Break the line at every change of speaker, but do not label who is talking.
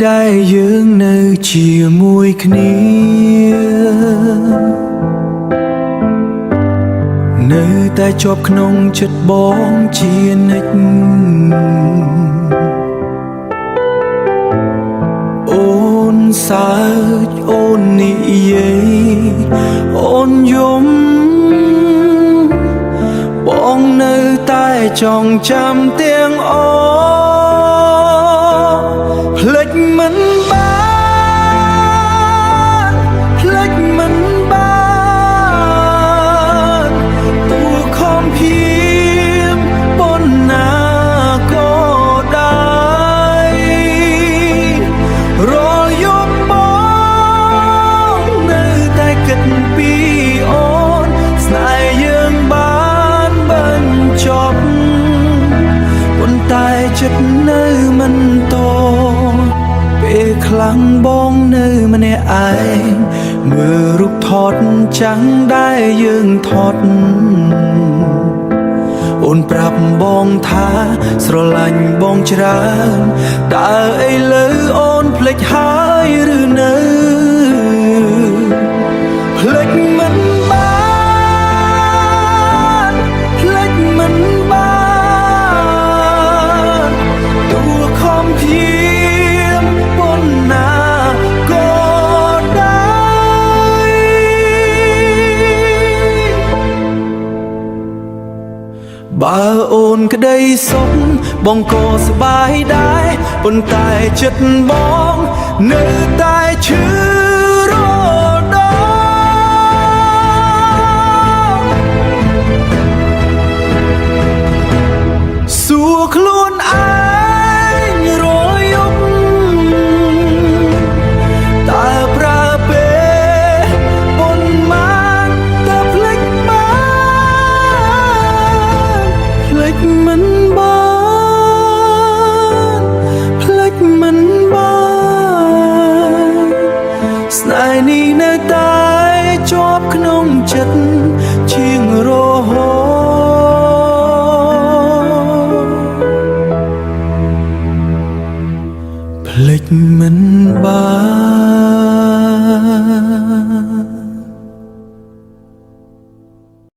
ដែលយើងនៅជាមួយគ្នានៅតែជាប់ក្នុងចិត្តបងជានិច្ចអូនសើចអូននិយាយអូនយំបងនៅតែចងចាំទាំងអភ្លេចមិនបានភ្លេចមិនបានទួខំភៀមប៉ុណ្ណាក៏ដែររាល់យប់បងនៅតែគិតពីអូនស្នេហ៍យើងបានបញ្ចប់ប៉ុន្តែចិត្តនៅមិនតពេលខ្លាំងបងនៅម្នាក់ឯងមើលរូបថតចាំងដែលយើងថតអូនប្រាប់បងថាស្រឡាញ់បងច្រើនតើឥឡូវអូនភ្លេចហើយឬនៅភ្លេចមិនបានភ្លេចមិនបានទួខំភៀមប៉ុណ្ណាក៏ដែរបើអូនក្តីសុខបងក៏សប្បាយដែរប៉ុន្តែចិត្តបងនៅតែឈឺរដងសួរខ្លួនឯងរាល់យប់តើប្រើពេលប៉ុន្មានតើភ្លេចបានភ្លេចមិនបានភ្លេចមិនបានស្នេហ៍នេះ